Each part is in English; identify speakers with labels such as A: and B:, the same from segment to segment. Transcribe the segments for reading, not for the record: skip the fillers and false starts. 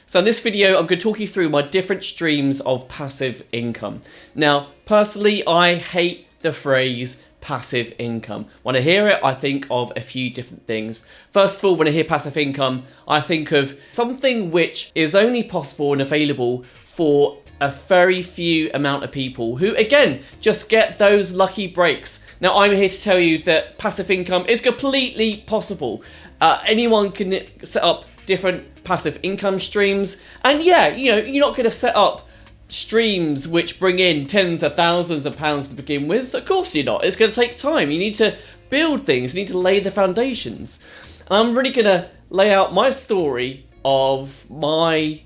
A: So in this video, I'm going to talk you through my different streams of passive income. Now, personally, I hate the phrase passive income. When I hear it, I think of a few different things. First of all, when I hear passive income, I think of something which is only possible and available for a very few amount of people who, again, just get those lucky breaks. Now, I'm here to tell you that passive income is completely possible. Anyone can set up different passive income streams, and yeah, you're not going to set up streams which bring in tens of thousands of pounds to begin with. Of course you're not. It's going to take time. You need to build things. You need to lay the foundations. And I'm really going to lay out my story of my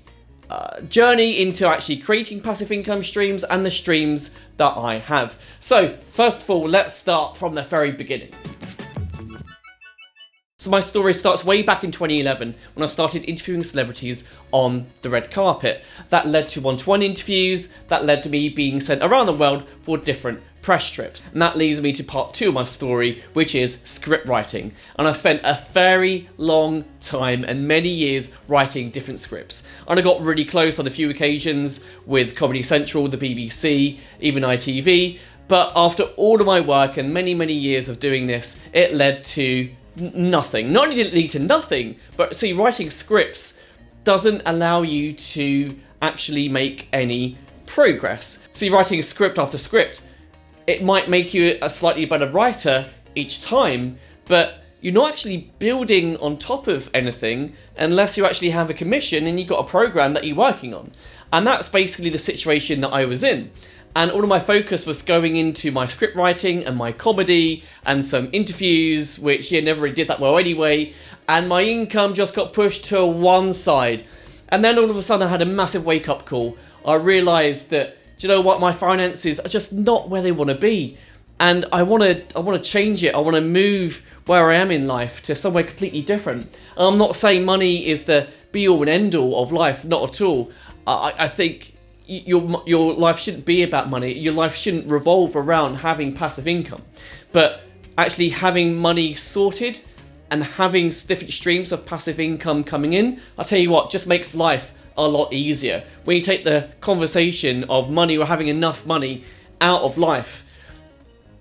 A: journey into actually creating passive income streams and the streams that I have. So first of all, let's start from the very beginning. So my story starts way back in 2011 when I started interviewing celebrities on the red carpet. That led to one-to-one interviews, that led to me being sent around the world for different press trips. And that leads me to part 2 of my story, which is script writing. And I spent a very long time and many years writing different scripts. And I got really close on a few occasions with Comedy Central, the BBC, even ITV. But after all of my work and many, many years of doing this, it led to nothing. Not only did it lead to nothing, but see, writing scripts doesn't allow you to actually make any progress. See, writing script after script, it might make you a slightly better writer each time, but you're not actually building on top of anything unless you actually have a commission and you've got a program that you're working on. And that's basically the situation that I was in. And all of my focus was going into my script writing and my comedy and some interviews, which never really did that well anyway. And my income just got pushed to one side. And then all of a sudden I had a massive wake-up call. I realised that, do you know what, my finances are just not where they want to be. And I want to change it. I want to move where I am in life to somewhere completely different. And I'm not saying money is the be-all and end-all of life, not at all. I think your life shouldn't be about money. Your life shouldn't revolve around having passive income, but actually having money sorted and having different streams of passive income coming in, I'll tell you what, just makes life a lot easier. When you take the conversation of money or having enough money out of life,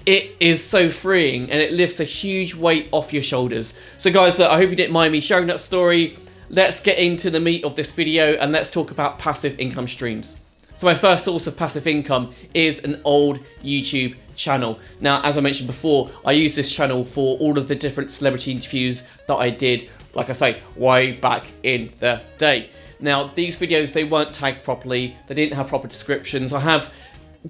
A: it is so freeing and it lifts a huge weight off your shoulders. So guys, I hope you didn't mind me sharing that story. Let's get into the meat of this video and let's talk about passive income streams. So my first source of passive income is an old YouTube channel. Now, as I mentioned before, I use this channel for all of the different celebrity interviews that I did, like I say, way back in the day. Now, these videos, they weren't tagged properly. They didn't have proper descriptions. I have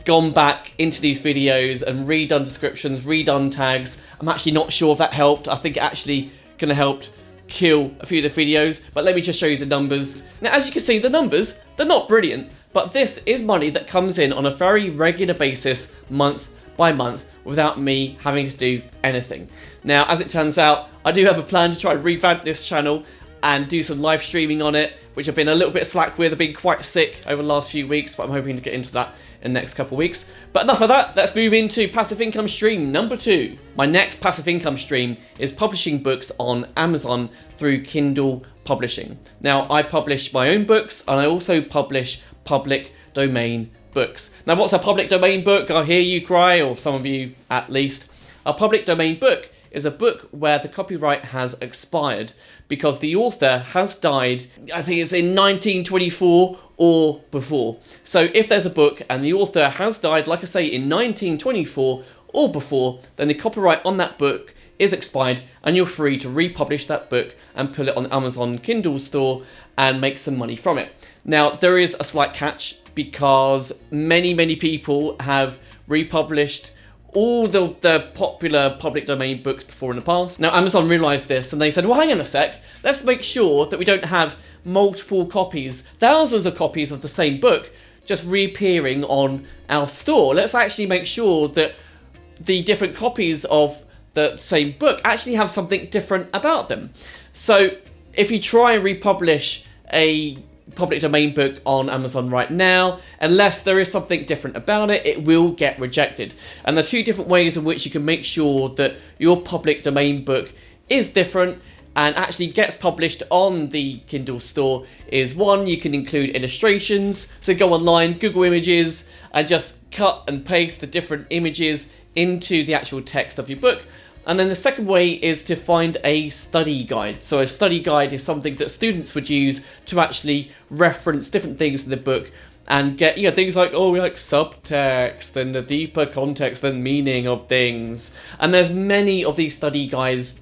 A: gone back into these videos and redone descriptions, redone tags. I'm actually not sure if that helped. I think it actually kind of helped kill a few of the videos, but let me just show you the numbers. Now, as you can see, the numbers, they're not brilliant, but this is money that comes in on a very regular basis, month by month, without me having to do anything. Now, as it turns out, I do have a plan to try and revamp this channel and do some live streaming on it, which I've been a little bit slack with. I've been quite sick over the last few weeks, but I'm hoping to get into that in the next couple of weeks. But enough of that, let's move into passive income stream number 2. My next passive income stream is publishing books on Amazon through Kindle publishing. Now, I publish my own books and I also publish public domain books. Now, what's a public domain book? I hear you cry, or some of you at least. A public domain book is a book where the copyright has expired because the author has died, I think it's in 1924 or before. So if there's a book and the author has died, like I say, in 1924 or before, then the copyright on that book is expired and you're free to republish that book and put it on Amazon Kindle store and make some money from it. Now, there is a slight catch because many people have republished all the popular public domain books before in the past. Now, Amazon realized this and they said, well, hang on a sec, let's make sure that we don't have multiple copies, thousands of copies of the same book just reappearing on our store. Let's actually make sure that the different copies of the same book actually have something different about them. So if you try and republish a public domain book on Amazon right now, unless there is something different about it, it will get rejected. And there are 2 different ways in which you can make sure that your public domain book is different and actually gets published on the Kindle store is one, you can include illustrations. So go online, Google Images, and just cut and paste the different images into the actual text of your book. And then the second way is to find a study guide. So a study guide is something that students would use to actually reference different things in the book and get, things like, like subtext and the deeper context and meaning of things. And there's many of these study guides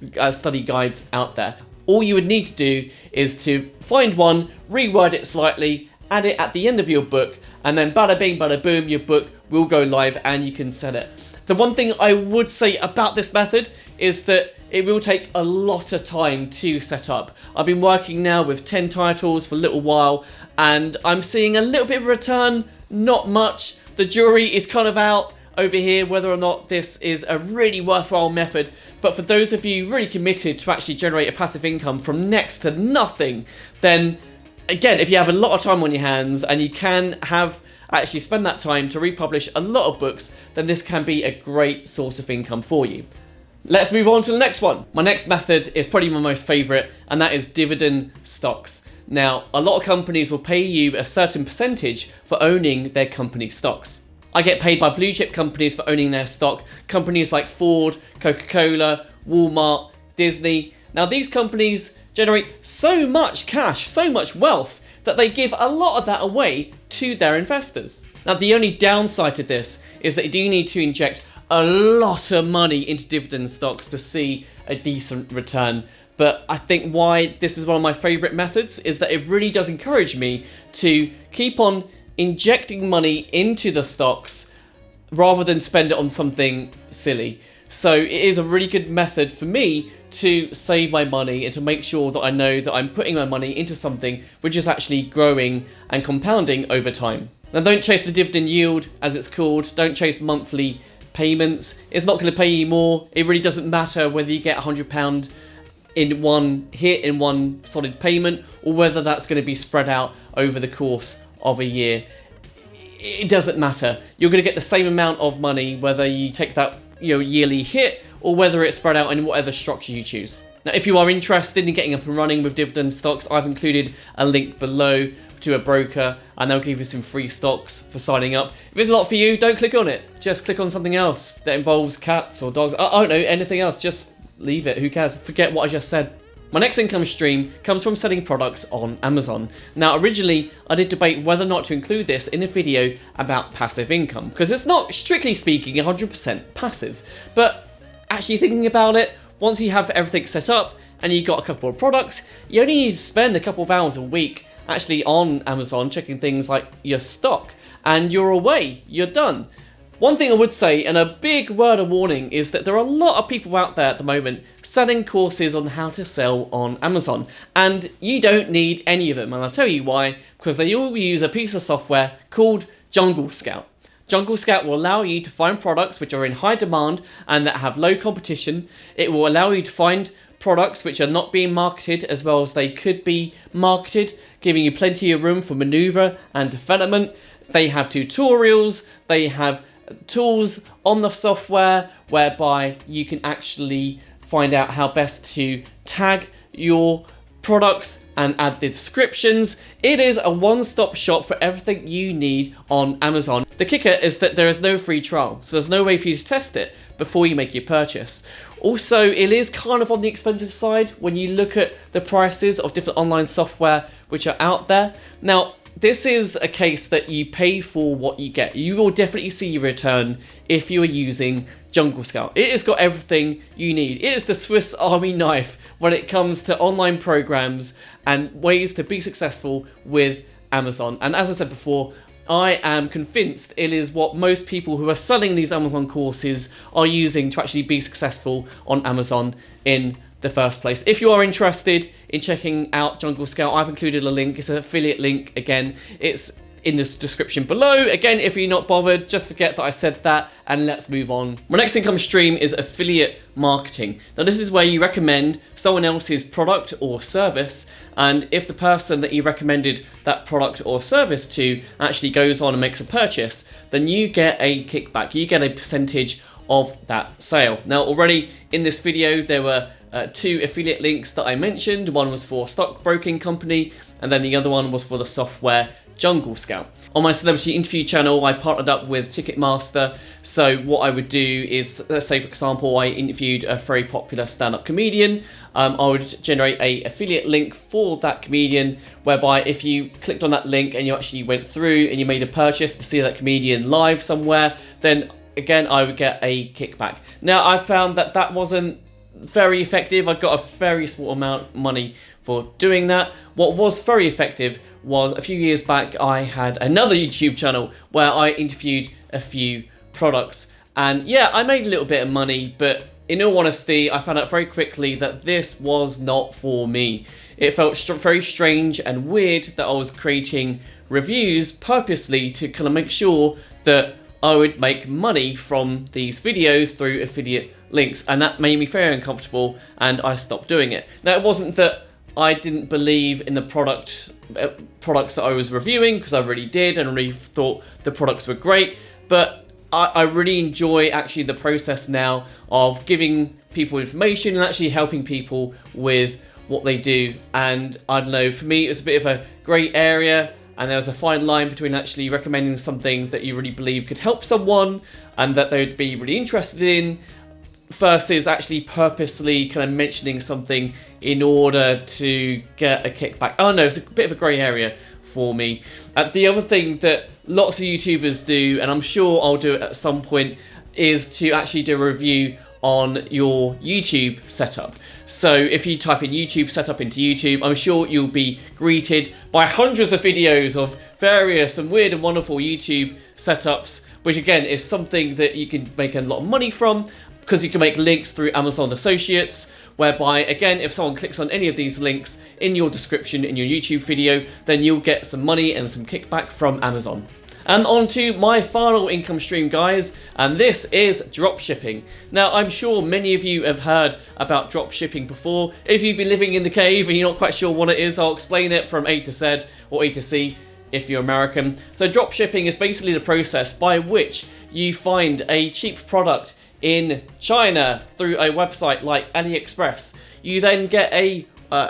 A: out there. All you would need to do is to find one, reword it slightly, add it at the end of your book, and then bada bing, bada boom, your book will go live and you can sell it. The one thing I would say about this method is that it will take a lot of time to set up. I've been working now with 10 titles for a little while, and I'm seeing a little bit of return, not much. The jury is kind of out over here whether or not this is a really worthwhile method. But for those of you really committed to actually generate a passive income from next to nothing, then again, if you have a lot of time on your hands and you can actually spend that time to republish a lot of books, then this can be a great source of income for you. Let's move on to the next one. My next method is probably my most favorite, and that is dividend stocks. Now, a lot of companies will pay you a certain percentage for owning their company stocks. I get paid by blue chip companies for owning their stock, companies like Ford, Coca-Cola, Walmart, Disney. Now, these companies generate so much cash, so much wealth, that they give a lot of that away to their investors. Now, the only downside to this is that you do need to inject a lot of money into dividend stocks to see a decent return. But I think why this is one of my favorite methods is that it really does encourage me to keep on injecting money into the stocks rather than spend it on something silly. So it is a really good method for me to save my money and to make sure that I know that I'm putting my money into something which is actually growing and compounding over time. Now, don't chase the dividend yield, as it's called. Don't chase monthly payments. It's not going to pay you more. It really doesn't matter whether you get £100 in one hit, in one solid payment, or whether that's going to be spread out over the course of a year. It doesn't matter. You're going to get the same amount of money whether you take that yearly hit or whether it's spread out in whatever structure you choose. Now, if you are interested in getting up and running with dividend stocks, I've included a link below to a broker, and they'll give you some free stocks for signing up. If it's not for you, don't click on it. Just click on something else that involves cats or dogs. I don't know, anything else. Just leave it. Who cares? Forget what I just said. My next income stream comes from selling products on Amazon. Now, originally, I did debate whether or not to include this in a video about passive income, because it's not, strictly speaking, 100% passive. But actually thinking about it, once you have everything set up and you've got a couple of products, you only need to spend a couple of hours a week actually on Amazon checking things like your stock, and you're away, you're done. One thing I would say, and a big word of warning, is that there are a lot of people out there at the moment selling courses on how to sell on Amazon, and you don't need any of them, and I'll tell you why, because they all use a piece of software called Jungle Scout. Jungle Scout will allow you to find products which are in high demand and that have low competition. It will allow you to find products which are not being marketed as well as they could be marketed, giving you plenty of room for maneuver and development. They have tutorials, they have tools on the software whereby you can actually find out how best to tag your products and add the descriptions. It is a one-stop shop for everything you need on Amazon. The kicker is that there is no free trial, so there's no way for you to test it before you make your purchase. Also, it is kind of on the expensive side when you look at the prices of different online software which are out there. Now, this is a case that you pay for what you get. You will definitely see your return if you are using Jungle Scout. It has got everything you need. It is the Swiss Army knife when it comes to online programs and ways to be successful with Amazon. And as I said before, I am convinced it is what most people who are selling these Amazon courses are using to actually be successful on Amazon in the first place. If you are interested in checking out Jungle Scout, I've included a link. It's an affiliate link. Again, it's in the description below. Again, if you're not bothered, just forget that I said that and let's move on. My next income stream is affiliate marketing. Now, this is where you recommend someone else's product or service, and if the person that you recommended that product or service to actually goes on and makes a purchase, then you get a kickback. You get a percentage of that sale. Now, already in this video, there were two affiliate links that I mentioned. One was for a stockbroking company, and then the other one was for the software Jungle Scout. On my celebrity interview channel, I partnered up with Ticketmaster. So what I would do is, let's say for example, I interviewed a very popular stand-up comedian. I would generate a affiliate link for that comedian, whereby if you clicked on that link and you actually went through and you made a purchase to see that comedian live somewhere, then again, I would get a kickback. Now, I found that that wasn't very effective. I got a very small amount of money for doing that. What was very effective was a few years back, I had another YouTube channel where I interviewed a few products. And yeah, I made a little bit of money, but in all honesty, I found out very quickly that this was not for me. It felt very strange and weird that I was creating reviews purposely to kind of make sure that I would make money from these videos through affiliate links, and that made me very uncomfortable, and I stopped doing it. Now, it wasn't that I didn't believe in the products that I was reviewing, because I really did and really thought the products were great, but I really enjoy actually the process now of giving people information and actually helping people with what they do. And I don't know, for me it was a bit of a grey area, and there was a fine line between actually recommending something that you really believe could help someone and that they would be really interested in, versus actually purposely kind of mentioning something in order to get a kickback. Oh no, it's a bit of a grey area for me. The other thing that lots of YouTubers do, and I'm sure I'll do it at some point, is to actually do a review on your YouTube setup. So if you type in YouTube setup into YouTube, I'm sure you'll be greeted by hundreds of videos of various and weird and wonderful YouTube setups, which again is something that you can make a lot of money from, because you can make links through Amazon Associates, whereby, again, if someone clicks on any of these links in your description in your YouTube video, then you'll get some money and some kickback from Amazon. And on to my final income stream, guys, and this is dropshipping. Now, I'm sure many of you have heard about dropshipping before. If you've been living in the cave and you're not quite sure what it is, I'll explain it from A to Z, or A to C if you're American. So dropshipping is basically the process by which you find a cheap product in China through a website like AliExpress. You then get a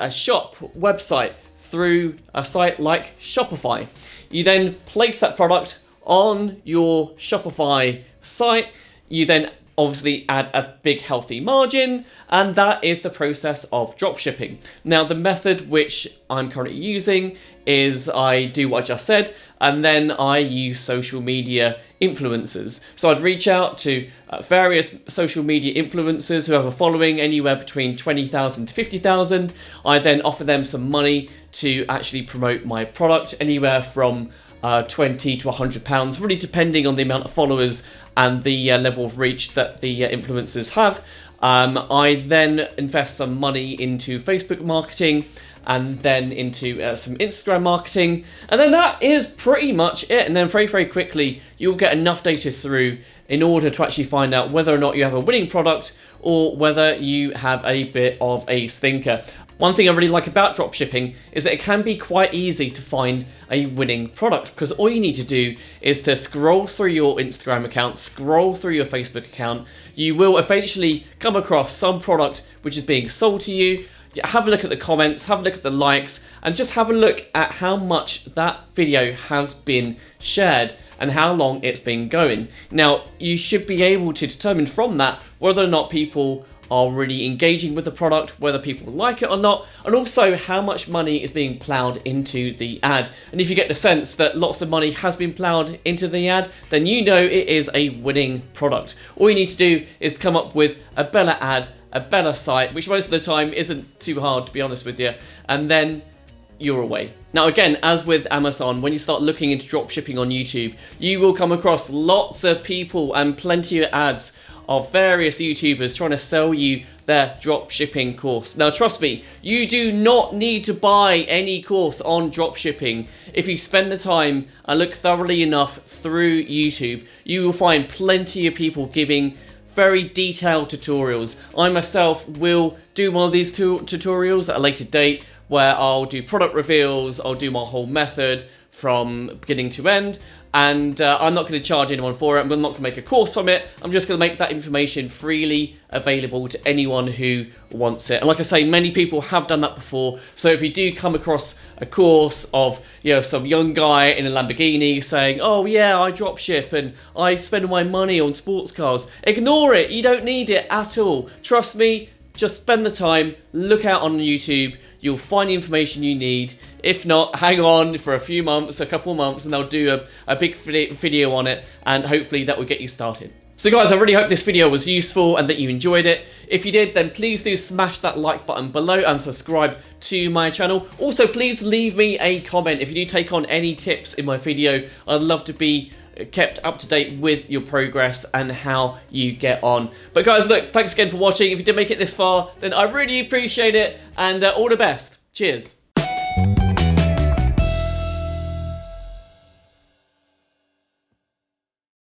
A: shop website through a site like Shopify. You then place that product on your Shopify site. You then obviously add a big healthy margin, and that is the process of dropshipping. Now, the method which I'm currently using is I do what I just said, and then I use social media influencers. So I'd reach out to various social media influencers who have a following anywhere between 20,000 to 50,000. I then offer them some money to actually promote my product, anywhere from 20 to £100, really depending on the amount of followers and the level of reach that the influencers have. I then invest some money into Facebook marketing, and then into some Instagram marketing, and then that is pretty much it. And then very, very quickly, you'll get enough data through in order to actually find out whether or not you have a winning product or whether you have a bit of a stinker. One thing I really like about dropshipping is that it can be quite easy to find a winning product, because all you need to do is to scroll through your Instagram account, scroll through your Facebook account. You will eventually come across some product which is being sold to you. Have a look at the comments, have a look at the likes, and just have a look at how much that video has been shared and how long it's been going. Now, you should be able to determine from that whether or not people are really engaging with the product, whether people like it or not, and also how much money is being ploughed into the ad. And if you get the sense that lots of money has been ploughed into the ad, then you know it is a winning product. All you need to do is come up with a better ad, a better site, which most of the time isn't too hard, to be honest with you, and then you're away. Now, again, as with Amazon, when you start looking into dropshipping on YouTube, you will come across lots of people and plenty of ads of various YouTubers trying to sell you their dropshipping course. Now, trust me, you do not need to buy any course on dropshipping. If you spend the time and look thoroughly enough through YouTube, you will find plenty of people giving very detailed tutorials. I myself will do one of these tutorials at a later date, where I'll do product reveals, I'll do my whole method from beginning to end, and I'm not going to charge anyone for it. I'm not going to make a course from it. I'm just going to make that information freely available to anyone who wants it. And like I say, many people have done that before. So if you do come across a course of, some young guy in a Lamborghini saying, oh yeah, I dropship and I spend my money on sports cars, ignore it. You don't need it at all. Trust me, just spend the time, look out on YouTube. You'll find the information you need. If not, hang on for a few months, a couple of months, and they'll do a big video on it, and hopefully that will get you started. So guys, I really hope this video was useful and that you enjoyed it. If you did, then please do smash that like button below and subscribe to my channel. Also, please leave me a comment if you do take on any tips in my video. I'd love to be kept up to date with your progress and how you get on. But guys, look, thanks again for watching. If you did make it this far, then I really appreciate it, and all the best. Cheers.